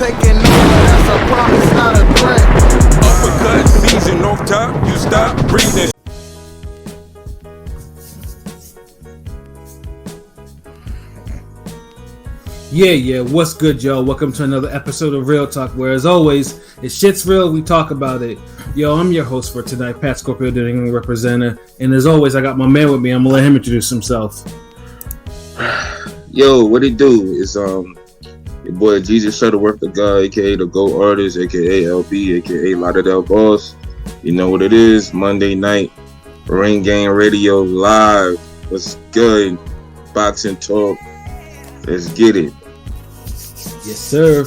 taking over, that's a promise, not a threat. Uppercut season off top, you stop breathing. Yeah, what's good, y'all? Welcome to another episode of Real Talk, where as always, if shit's real, we talk about it. Yo, I'm your host for tonight, Pat Scorpio, the England representative, and as always, I got my man with me. I'm gonna let him introduce himself. Yo, what it do? It's your boy Jesus Shuttleworth, the guy, aka the Go Artist, aka LB, aka Lauderdale Boss. You know what it is? Monday night, Ring Game Radio live. What's good? Boxing talk. Let's get it. Yes, sir.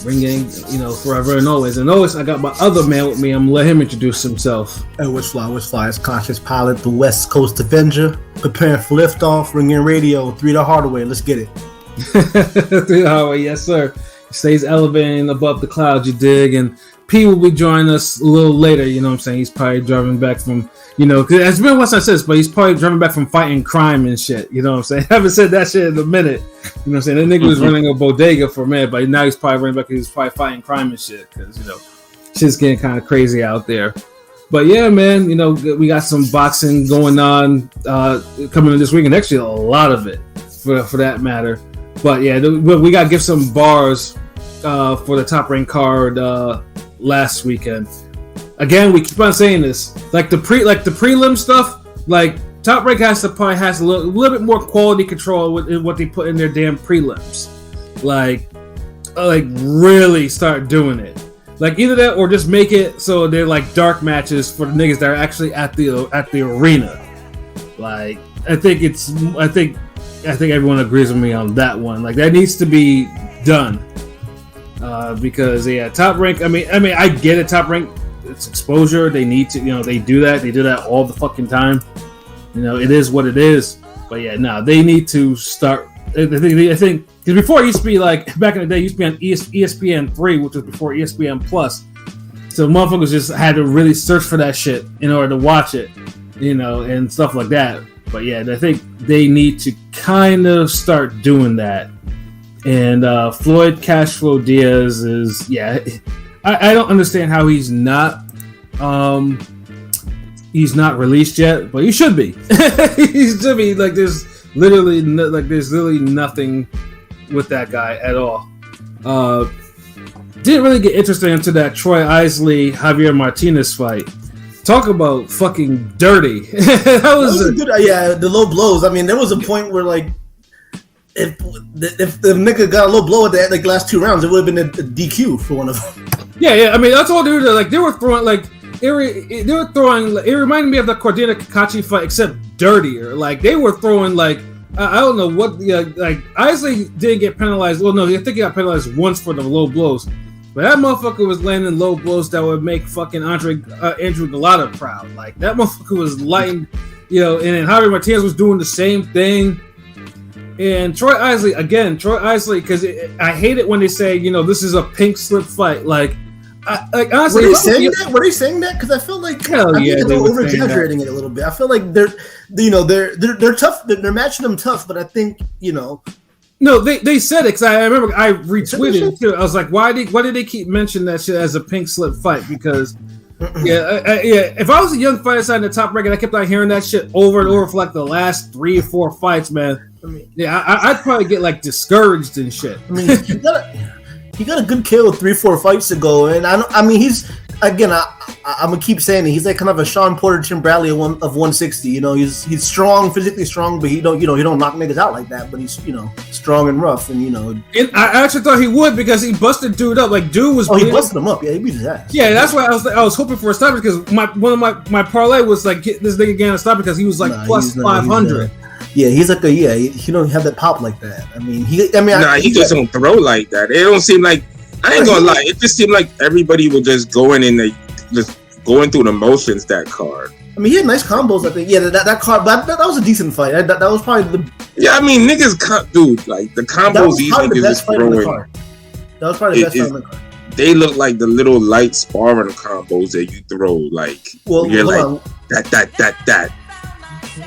Ringing, forever and always. And always, I got my other man with me. I'm gonna let him introduce himself. Hey, what's fly? It's Conscious Pilot, the West Coast Avenger, preparing for liftoff, Ringing Radio, 3 the Hardaway. Let's get it. 3 the Hardaway, yes, sir. He stays elevating above the clouds, you dig. And P will be joining us a little later, you know what I'm saying? He's probably driving back from, cause it's been once I said this, but he's probably driving back from fighting crime and shit, you know what I'm saying? I haven't said that shit in a minute, you know what I'm saying? That nigga was running a bodega for a minute, but now he's probably running back because he's probably fighting crime and shit, because, shit's getting kind of crazy out there. But yeah, man, we got some boxing going on coming in this week, and actually a lot of it, for that matter. But yeah, we got to give some bars for the top ranked card last weekend. Again, we keep on saying this, like the prelim stuff, like Top Rank has a little bit more quality control with what they put in their damn prelims. Like really start doing it. Like either that or just make it so they're like dark matches for the niggas that are actually at the arena. Like I think everyone agrees with me on that one. Like that needs to be done. Because Top Rank. I mean, I get it. Top Rank, it's exposure. They need to, they do that. They do that all the fucking time. It is what it is. But yeah, they need to start. I think because before it used to be like back in the day, it used to be on ESPN 3, which was before ESPN Plus. So motherfuckers just had to really search for that shit in order to watch it, and stuff like that. But yeah, I think they need to kind of start doing that. And Floyd Cashflow Diaz is, I don't understand how he's not released yet, but he should be. He should be. Like there's literally nothing with that guy at all. Didn't really get interested into that Troy Isley Javier Martinez fight. Talk about fucking dirty. that was a good, the low blows. I mean, there was a point where like. If the nigga got a low blow at the last 2 rounds, it would have been a DQ for one of them. Yeah. I mean, that's all they were. Like they were throwing. It reminded me of the Cordina Kakachi fight, except dirtier. Like they were throwing I don't know what. Like Isley didn't get penalized. Well, no, I think he got penalized once for the low blows. But that motherfucker was landing low blows that would make fucking Andrew Galata proud. Like that motherfucker was lighting, and then Javier Martinez was doing the same thing. And Troy Isley, because I hate it when they say, this is a pink slip fight. Like honestly, were they saying that? Because I feel like they're over exaggerating it a little bit. I feel like they're tough. They're matching them tough, but I think No, they said it because I remember I retweeted it too. I was like, why did they keep mentioning that shit as a pink slip fight? Because if I was a young fighter side in the Top Rank and I kept on hearing that shit over and over for like the last 3 or 4 fights, man. I mean, I'd probably get discouraged and shit. I mean, he got a good kill 3-4 fights ago, and I'm gonna keep saying it. He's like kind of a Sean Porter, Tim Bradley of 160. He's strong, physically strong, but he don't knock niggas out like that. But he's strong and rough, and And I actually thought he would because he busted dude up. Like dude was. Oh, he busted him up. Yeah, he beat his ass. Yeah, that's why I was hoping for a stop because one of my parlay was like get this nigga getting a stop because he was like plus 500. He's like he don't have that pop like that. He just don't throw like that. It don't seem like, I ain't gonna lie, it just seemed like everybody was just going through the motions that card. I mean, he had nice combos, I think. Yeah, that card, but that was a decent fight. That was probably the. Yeah, I mean, niggas, dude, like the combos these niggas is throwing. That was probably the best fight on the card. They look like the little light sparring combos that you throw, like you're like that.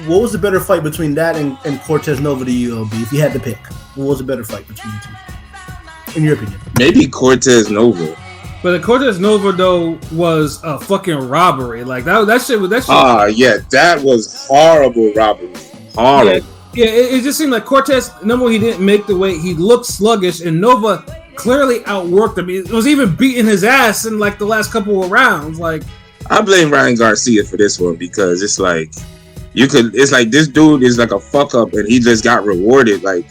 What was the better fight between that and Cortez Nova to you, LB? If you had to pick, what was the better fight between the two? in your opinion? Maybe Cortez Nova. But the Cortez Nova though was a fucking robbery. Like that shit. Yeah, that was horrible robbery. Horrible. Yeah, it just seemed like Cortez. Number one, he didn't make the weight. He looked sluggish, and Nova clearly outworked him. It was even beating his ass in like the last couple of rounds. Like, I blame Ryan Garcia for this one because it's like it's like this dude is like a fuck up, and he just got rewarded. Like.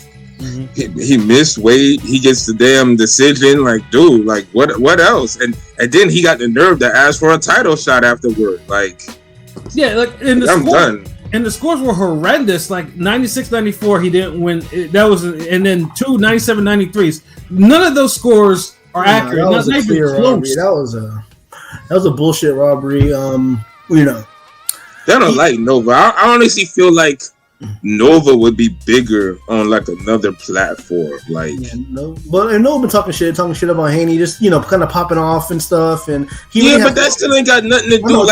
He missed weight. He gets the damn decision. Like, dude, like what else? And then he got the nerve to ask for a title shot afterward. Like, yeah, like I'm done. And the scores were horrendous. Like 96-94, he didn't win. That was, and then 97-93s. None of those scores are accurate. That was a clear robbery. That was a bullshit robbery. You know, they don't like Nova. I honestly feel like Nova would be bigger on like another platform, like. Yeah, Nova been talking shit about Haney, just kind of popping off and stuff, and but that still ain't got nothing to do.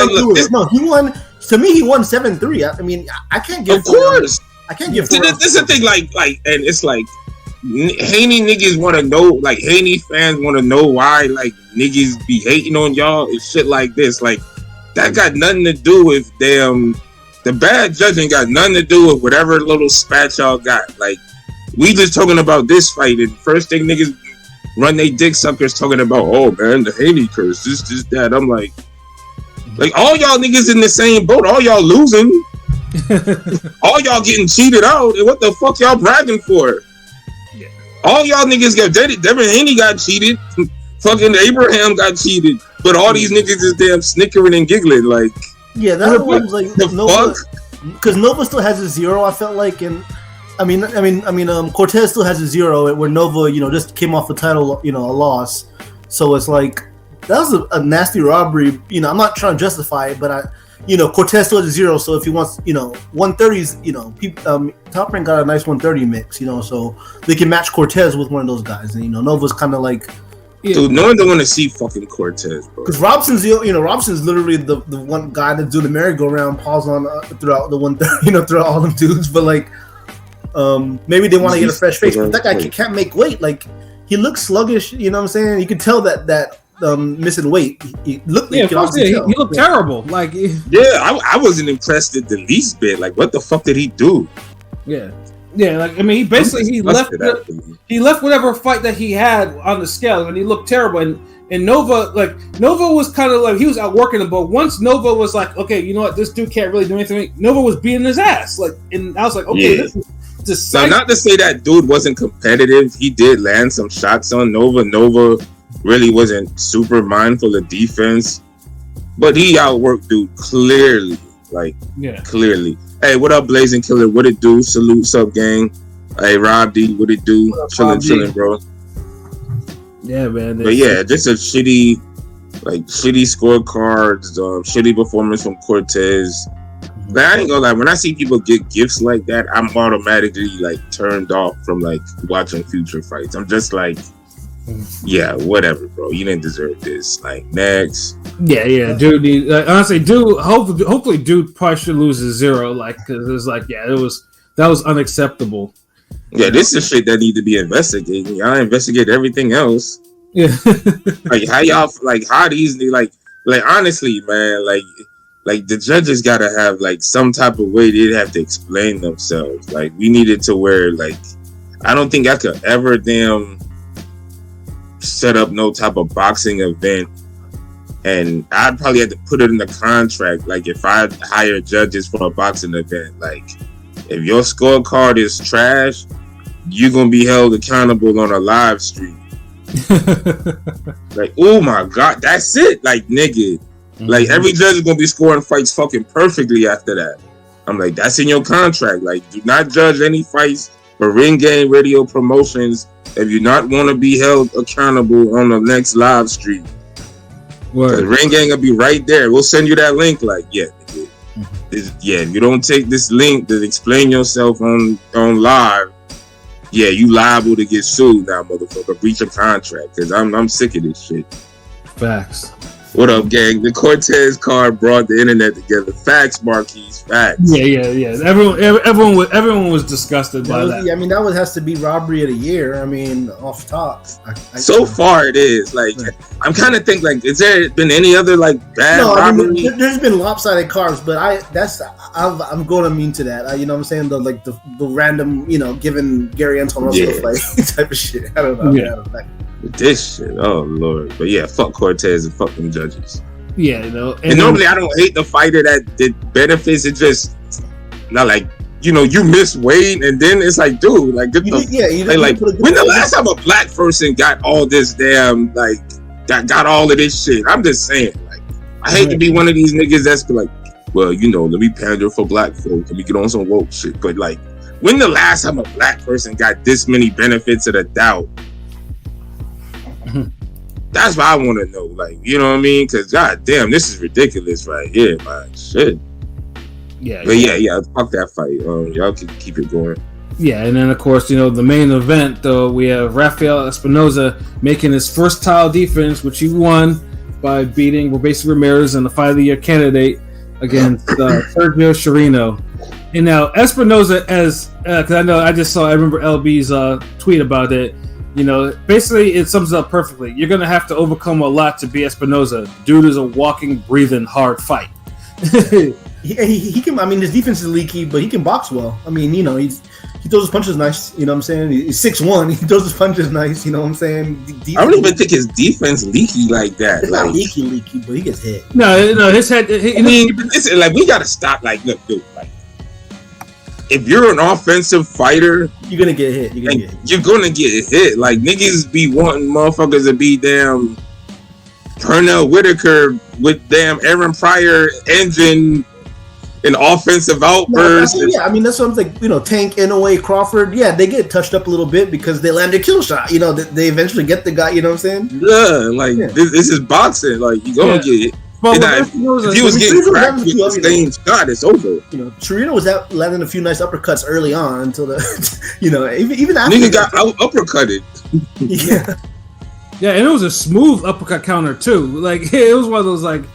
He won. To me, he won 7-3. I mean, I can't give. Of course, I can't give. This is the thing, like, and it's like Haney niggas want to know, like Haney fans want to know why, like niggas be hating on y'all and shit like this. Like that got nothing to do with damn. The bad judging got nothing to do with whatever little spat y'all got. Like, we just talking about this fight, and first thing niggas run they dick suckers talking about, oh man, the Haney curse, this, that. I'm like all y'all niggas in the same boat. All y'all losing. All y'all getting cheated out. And what the fuck y'all bragging for? Yeah. All y'all niggas got Devin Haney got cheated. Fucking Abraham got cheated. But all these niggas is damn snickering and giggling like. Yeah, that was like Nova, because Nova still has a 0. I felt like, and I mean, Cortez still has a 0, where Nova, just came off a title, a loss. So it's like that was a nasty robbery. I'm not trying to justify it, but Cortez still has a 0. So if he wants, 130s, Top Rank got a nice 130 mix, so they can match Cortez with one of those guys, and Nova's kind of like. Yeah. Dude, no one don't want to see fucking Cortez, bro. Because Robson's literally the one guy that's doing the merry-go-round pause on throughout the 130, throughout all them dudes. But like, maybe they want to get a fresh face. But that guy can't make weight. Like, he looks sluggish. You know what I'm saying? You can tell that missing weight. He looked. Yeah, he looked terrible. Like, I wasn't impressed at the least bit. Like, what the fuck did he do? Yeah. Yeah, like I mean, he left whatever fight that he had on the scale, and he looked terrible. And Nova was kind of like he was outworking him, but once Nova was like, okay, you know what, this dude can't really do anything. Nova was beating his ass, like, and I was like, okay, this is decisive. Now, not to say that dude wasn't competitive, he did land some shots on Nova. Nova really wasn't super mindful of defense, but he outworked dude clearly, clearly. Hey, what up, Blazing Killer? What it do? Salute, sup, gang. Hey, Rob D, what it do? Chilling, bro. Yeah, man. But yeah, just a shitty scorecards, shitty performance from Cortez. But I ain't gonna lie, when I see people get gifts like that, I'm automatically like turned off from like watching future fights. I'm just like, yeah, whatever, bro. You didn't deserve this. Like, next. Yeah, dude. Honestly, dude. Hopefully, dude probably should lose a 0. Like, because it was like, that was unacceptable. Yeah, this is shit that need to be investigated. Y'all investigate everything else. Yeah. Like, how y'all how these like honestly, man, like the judges gotta have like some type of way they'd have to explain themselves. Like, we needed to where like I don't think I could ever damn set up no type of boxing event, and I'd probably have to put it in the contract. Like, if I hire judges for a boxing event, like if your scorecard is trash, you're gonna be held accountable on a live stream. Like, oh my god, that's it. Like, nigga, like every judge is gonna be scoring fights fucking perfectly after that. I'm like, that's in your contract. Like, do not judge any fights for Ring Game Radio Promotions if you not want to be held accountable on the next live stream. The Ring Gang will be right there. We'll send you that link. Like, if you don't take this link to explain yourself on live, you liable to get sued now, motherfucker. Breach of contract, because I'm sick of this shit. Facts. What up, gang? The Cortez card brought the internet together. Facts, Marquise. Facts. Yeah. Everyone was disgusted by that. Yeah, I mean, that has to be robbery of the year. I mean, off top. So far, it is. Like, I'm kind of thinking, like, has there been any other like bad robbery? I mean, there's been lopsided cards, but I'm going to mean to that. You know what I'm saying? The random, giving Gary Anton Russell a fight type of shit. I don't know. Yeah. This shit, oh lord! But yeah, fuck Cortez and fuck them judges. Yeah, And normally I don't hate the fighter that benefits. It just not like you miss weight, and then it's like, dude, like when the last time a black person got all this damn like got all of this shit? I'm just saying, like, I hate to be one of these niggas that's like, well, let me pander for black folk, let me get on some woke shit. But like, when the last time a black person got this many benefits of the doubt? That's what I want to know, like, you know what I mean? Because goddamn, this is ridiculous right here, man. Shit. Yeah. But yeah, fuck that fight. Y'all can keep it going. Yeah, and then of course, the main event though, we have Rafael Espinoza making his first title defense, which he won by beating Robeisy Ramirez in the Fight of the Year candidate against Sergio Chirino. And now Espinoza, because I remember LB's tweet about it. Basically it sums it up perfectly. You're gonna have to overcome a lot to be Espinoza. Dude is a walking, breathing, hard fight. he can. I mean, his defense is leaky, but he can box well. I mean, he throws his punches nice. You know what I'm saying? He's 6'1". He throws his punches nice. You know what I'm saying? I don't even think his defense leaky like that. It's not leaky, but he gets hit. No, his head. Listen, like, we gotta stop. Like, look, dude, like, if you're an offensive fighter, you're gonna get hit. You're gonna get hit. Like, niggas be wanting motherfuckers to be damn Pernell Whitaker with damn Aaron Pryor engine and offensive outbursts. I mean, that's what I'm like. Tank, Inoue, Crawford. Yeah, they get touched up a little bit because they land a kill shot. They eventually get the guy. You know what I'm saying? Yeah, This is boxing. Like, you gonna get hit. If he was getting cracked with the same shot, it's over. Chirino was landing a few nice uppercuts early on until even after nigga got uppercutted. Yeah, and it was a smooth uppercut counter too. Like, it was one of those like,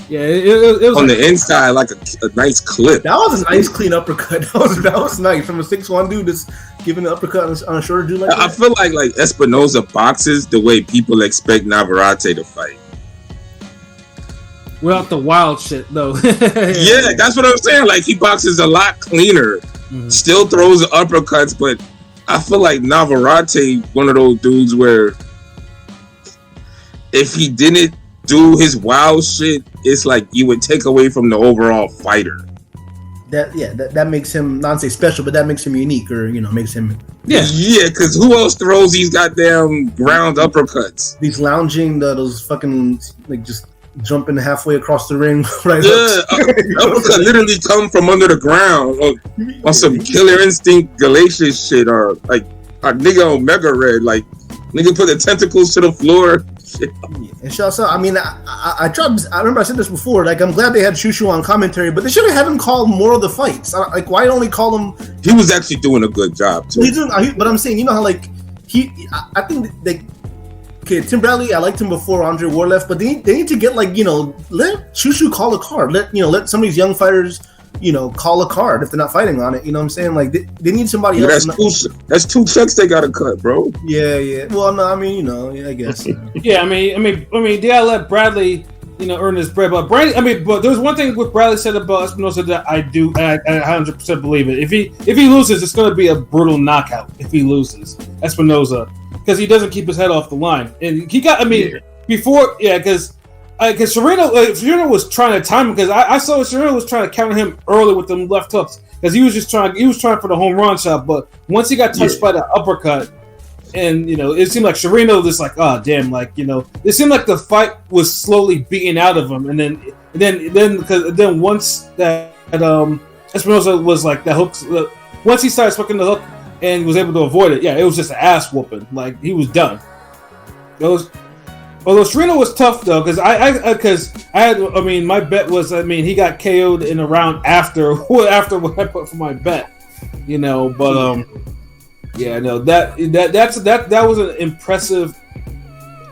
it was on the inside, like a nice clip. That was a nice clean uppercut. That was nice from a 6'1" dude that's giving an uppercut on a shorter dude like that. I feel like Espinoza boxes the way people expect Navarrete to fight. Without the wild shit, though. Yeah, that's what I'm saying. Like, he boxes a lot cleaner. Mm-hmm. Still throws uppercuts, but I feel like Navarrete, one of those dudes where if he didn't do his wild shit, it's like you would take away from the overall fighter. That makes him not say special, but that makes him unique, or makes him. Yeah, because who else throws these goddamn ground uppercuts? These lounging, those fucking like just jumping halfway across the ring, right? Yeah, uppercut literally come from under the ground on some Killer Instinct Galatians shit, or like a nigga Omega Red, like nigga put the tentacles to the floor. Shit. And shouts out. I mean, I tried. I remember I said this before. Like, I'm glad they had Shushu on commentary, but they should have had him call more of the fights. Like, why only call him? He was actually doing a good job too. But I'm saying, how like I think they. Okay, Tim Bradley, I liked him before Andre Ward left, but they need to get let Shushu call a card. Let some of these young fighters, call a card if they're not fighting on it. You know what I'm saying? Like, they need somebody else. That's two checks they gotta cut, bro. Yeah. Well, no, I mean, I guess. Yeah, I mean, they gotta let Bradley, earn his bread. But but there's one thing what Bradley said about Espinoza that I 100% believe it. If he loses, it's gonna be a brutal knockout. If he loses, Espinoza. Because he doesn't keep his head off the line, and he got. Before, because Chirino was trying to time him. Because I saw Chirino was trying to counter him early with them left hooks. Because he was trying for the home run shot. But once he got touched by the uppercut, and it seemed like Chirino was like, oh damn, like it seemed like the fight was slowly beating out of him, and then once that Espinoza was like the hooks. Once he started swinging the hook. And was able to avoid it. Yeah, it was just an ass whooping. Like, he was done. Although Chirino was tough though, because my bet was he got KO'd in a round after what I put for my bet. But that was an impressive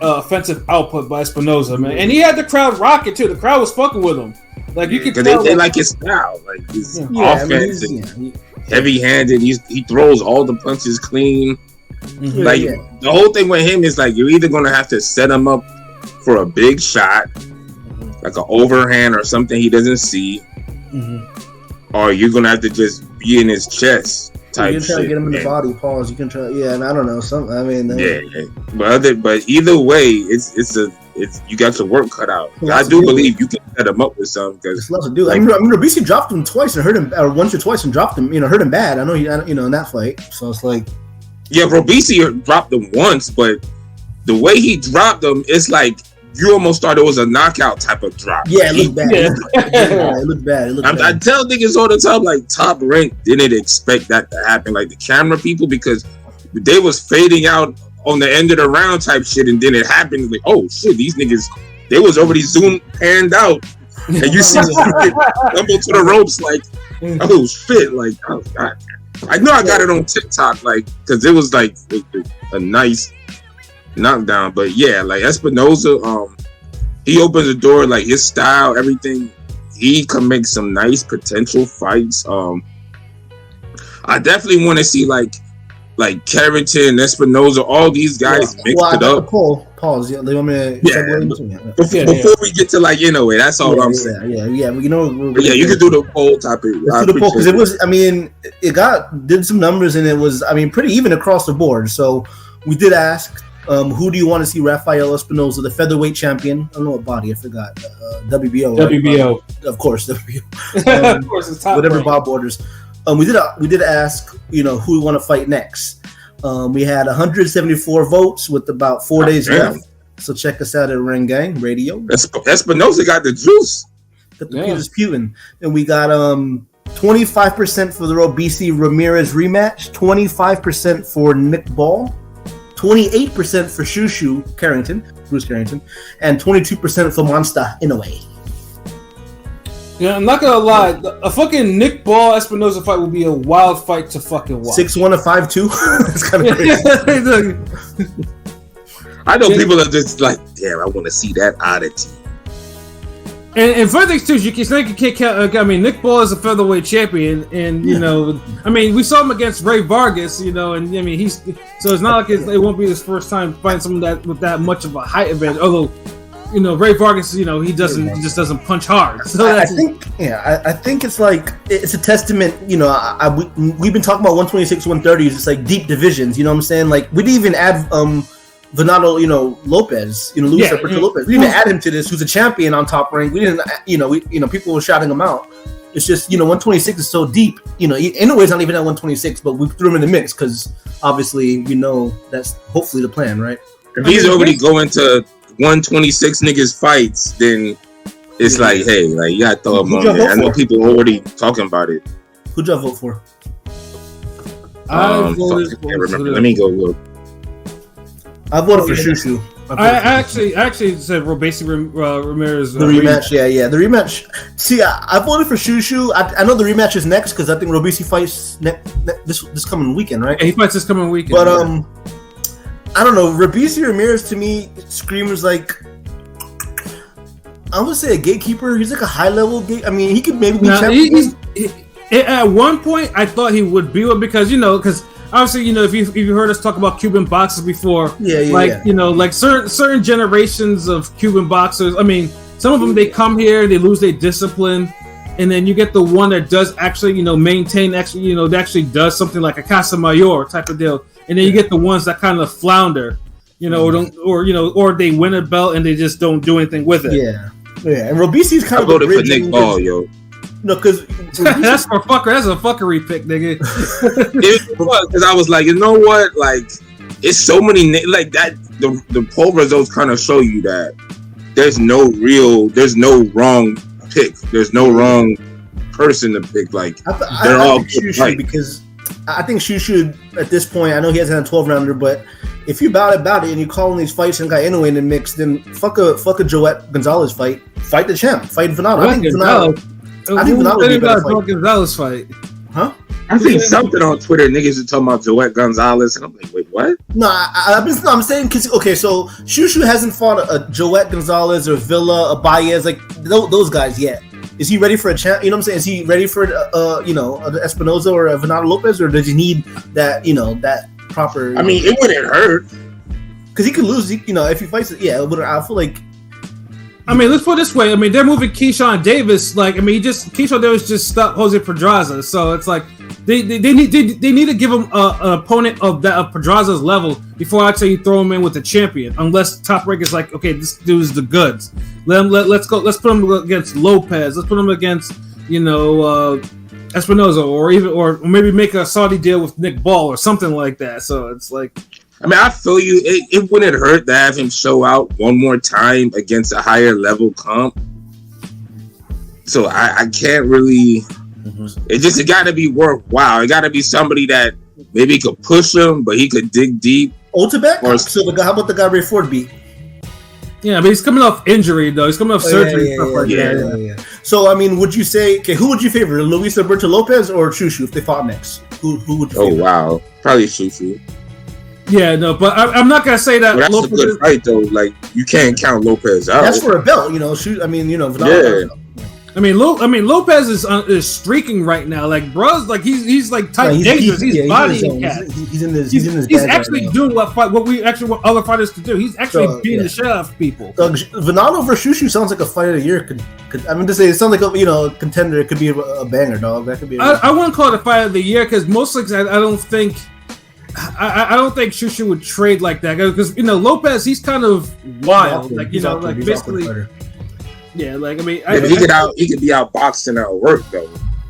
offensive output by Espinoza, man, and he had the crowd rocking too. The crowd was fucking with him. Like you could tell they like his style, like his offense, I mean, heavy-handed. He throws all the punches clean. The whole thing with him is like you're either gonna have to set him up for a big shot, like an overhand or something he doesn't see, or you're gonna have to just be in his chest type you can try shit. to get him in the body. Pause. You can try. Yeah, and I don't know. But either way, it's you got your work cut out. I do believe you can set him up with something because lots to do. I mean, Robeisy dropped him twice and hurt him, or once or twice and dropped him. Hurt him bad. I know in that fight. So it's like, yeah, Robeisy dropped him once, but the way he dropped him, it's like you almost thought it was a knockout type of drop. Yeah, it looked bad. It looked bad. I tell niggas all the time, like Top Rank didn't expect that to happen. Like the camera people, because they was fading out on the end of the round type shit, and then it happened. Like, oh shit, these niggas, they was already panned out, and you see this nigga stumble to the ropes like, oh shit, like I know I got it on TikTok, like because it was like a nice knockdown. But yeah, like Espinoza, he opens the door, like his style, everything. He can make some nice potential fights. I definitely want to see like Carrington, Espinoza, all these guys mixed it up. Pause. Yeah, they want me to before we get to like Inoue, that's all I'm saying. Yeah. You can do the poll topic. Let's do the poll because it was. I mean, did some numbers and it was. I mean, pretty even across the board. So we did ask, who do you want to see Rafael Espinoza, the featherweight champion? I don't know what body. I forgot. WBO. WBO. Right? Of course, WBO. Of course, it's top whatever rank. Bob orders. We did ask, who we want to fight next. We had 174 votes with about 4 days left. So check us out at Ring Gang Radio. Espinoza got the juice. Got the Putin. And we got 25% for the Robeisy Ramirez rematch, 25% for Nick Ball, 28% for Bruce Carrington, and 22% for Monster Inoue. Yeah, I'm not gonna lie. A fucking Nick Ball Espinoza fight would be a wild fight to fucking watch. 6-1 to 5-2. It's kind of crazy. I know people are just like, damn, I want to see that oddity. And further things too, you can't count. I mean, Nick Ball is a featherweight champion, and I mean, we saw him against Ray Vargas, and I mean, he's so it's not like it won't be his first time fighting someone that with that much of a height advantage. Although, Ray Vargas, he just doesn't punch hard. So I think it's like it's a testament. We've been talking about 126, 130. It's like deep divisions. You know what I'm saying? Like we didn't even add Venado, Lopez, Luis Alberto Lopez. We didn't add him to this, who's a champion on Top Rank. We didn't, people were shouting him out. It's just, 126 is so deep. Anyway, not even at 126, but we threw him in the mix because obviously, that's hopefully the plan, right? If he's already going to 126 niggas fights, then it's like, hey, like you gotta throw him on there. I know people are already talking about it. Who'd y'all vote for? I can't remember. Let me go look. I voted for Shushu. I actually said Robeisy Ramirez. The rematch, yeah, the rematch. See, I voted for Shushu. I know the rematch is next because I think Robeisy fights this coming weekend, right? Yeah, he fights this coming weekend. But I don't know. Robeisy Ramirez to me screams like, I would say a gatekeeper. He's like a high level gate. I mean, he could maybe be champion. At one point, I thought he would be one because obviously, if you heard us talk about Cuban boxers before, like certain generations of Cuban boxers. I mean, some of them they come here, they lose their discipline, and then you get the one that does actually, maintain that actually does something like a Casa Mayor type of deal, and then you get the ones that kind of flounder, or they win a belt and they just don't do anything with it. Yeah. And Robeisy is kind of voted for Nick Ball, yo. No, because that's a fuckery pick, nigga. Because I was like, you know what? Like, it's so many like that. The poll results kind of show you that there's no wrong pick. There's no wrong person to pick. Like they're all Shushu because I think Shushu at this point. I know he hasn't had a 12-rounder, but if you about it and you calling these fights and got Inoue in the mix, then fuck a Joette Gonzalez fight. Fight the champ. Fight Venado. I think Venado would be a better fight. Gonzalez fight. Huh? I seen something on Twitter. Niggas are talking about Joette Gonzalez, and I'm like, wait, what? No, I'm saying because so Shushu hasn't fought a Joette Gonzalez or Villa, a Baez, like those guys yet. Is he ready for a champ? You know what I'm saying? Is he ready for an Espinoza or a Venado Lopez, or does he need that that proper? I mean, it wouldn't hurt because he could lose. If he fights it, yeah. I feel like. I mean, let's put it this way. I mean, they're moving Keyshawn Davis. Like, I mean, Keyshawn Davis just stopped Jose Pedraza, so it's like they need to give him an opponent of Pedraza's level before I tell you throw him in with the champion. Unless Top Rank is like, okay, this dude is the goods. Let's go. Let's put him against Lopez. Let's put him against Espinoza, or maybe make a Saudi deal with Nick Ball or something like that. So it's like. I mean, I feel you. It wouldn't hurt to have him show out one more time against a higher level comp. So I can't really. It got to be worthwhile. It got to be somebody that maybe could push him, but he could dig deep. Ultimate? So how about the guy Ray Ford beat? Yeah, but he's coming off injury though. He's coming off surgery and stuff like that. Yeah. So I mean, would you say who would you favor, Luis Alberto Lopez or Shushu if they fought next? Who would you favor? Oh wow, probably Shushu. Yeah, no, but I'm not gonna say that. Well, that's Lopez a good fight though. Like you can't count Lopez out. That's for a belt, I mean, Lopez is streaking right now. Like, bruh's like he's like type dangerous. He's bodying cats. He's in his. He's actually doing what other fighters could do. He's actually beating the shit out of people. Venado versus Shushu sounds like a fight of the year. Could I mean to say it sounds like a contender. It could be a banger, dog. That could be. I wouldn't call it a fight of the year because mostly I don't think. I don't think Shushu would trade like that because Lopez he's kind of wild, like like basically. Yeah, like I mean, he could be outboxed and outworked though.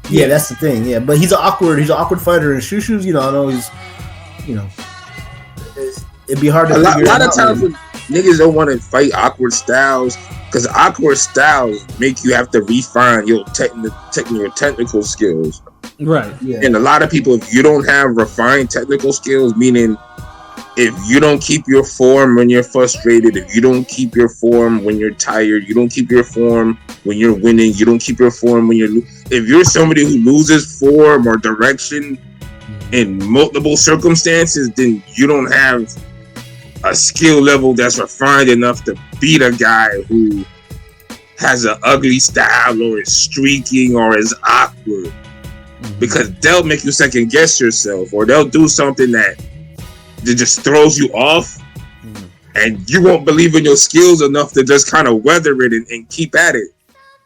Yeah, that's the thing. Yeah, but he's an awkward fighter, and Shushu's, I know he's, it'd be hard to. A lot of times when niggas don't want to fight awkward styles because awkward styles make you have to refine your technical skills. Right. Yeah. And a lot of people, if you don't have refined technical skills, meaning if you don't keep your form when you're frustrated, if you don't keep your form when you're tired, you don't keep your form when you're winning, you don't keep your form when you're if you're somebody who loses form or direction in multiple circumstances, then you don't have a skill level that's refined enough to beat a guy who has an ugly style or is streaking or is awkward. Because they'll make you second guess yourself, or they'll do something that just throws you off, and you won't believe in your skills enough to just kind of weather it and keep at it.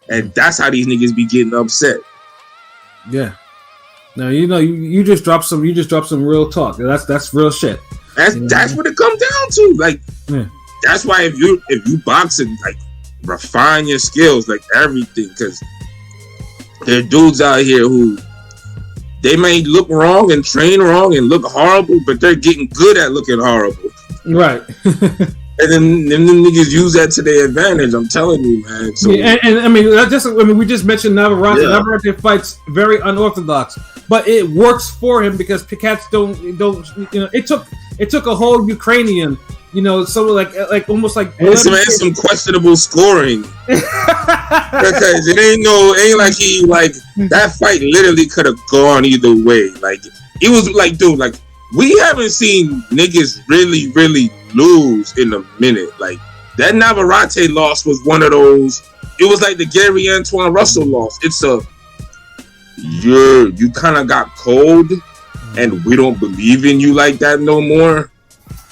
And that's how these niggas be getting upset. Yeah. Now you just dropped some real talk. That's real shit. That's what it comes down to. Like that's why if you box and like refine your skills, like everything, because there are dudes out here who. They may look wrong and train wrong and look horrible, but they're getting good at looking horrible. Right. And then niggas use that to their advantage. I'm telling you, man. So, and I mean, we just mentioned Navarrete. Yeah. Navarrete fights very unorthodox, but it works for him because cats don't. It took a whole Ukrainian. So like almost like some questionable scoring because it ain't like he like that fight literally could have gone either way. Like it was like, dude, like we haven't seen niggas really lose in a minute. Like that Navarrete loss was one of those. It was like the Gary Antoine Russell loss. It's you kind of got cold, and we don't believe in you like that no more.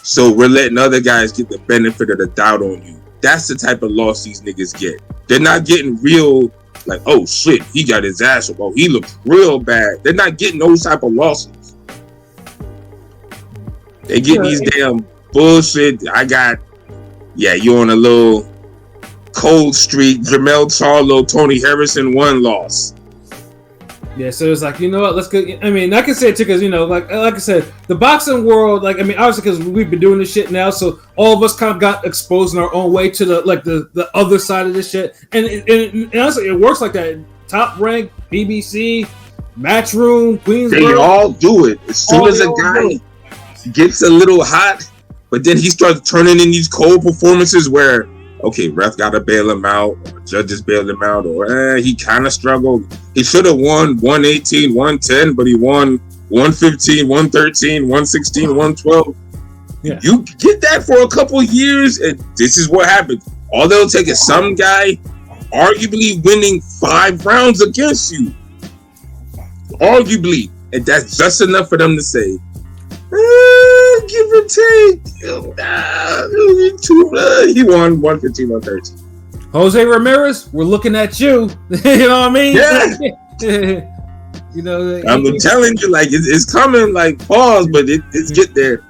So we're letting other guys get the benefit of the doubt on you. That's the type of loss these niggas get. They're not getting real, like, oh shit, he got his ass up. Oh, he looks real bad. They're not getting those type of losses. They get these damn bullshit. You're on a little cold streak. Jamel Charlo, Tony Harrison, one loss. Yeah, so it's like, let's go. I mean, I can say it too, because, like I said, the boxing world, like, I mean, obviously, because we've been doing this shit now, so all of us kind of got exposed in our own way to the other side of this shit. And honestly, it works like that. Top Rank, BBC, Matchroom, Queensborough. They all do it. As soon as a guy gets a little hot, but then he starts turning in these cold performances where okay, ref got to bail him out, or judges bailed him out, or he kind of struggled. He should have won 118, 110, but he won 115, 113, 116, 112. Yeah. You get that for a couple years, and this is what happens. All they'll take is some guy arguably winning 5 rounds against you. Arguably. And that's just enough for them to say, give or take. He won 115, 113. Jose Ramirez, we're looking at you. You know what I mean? Yeah. You know, I'm telling you, like, it's coming, like, pause, but it's get there.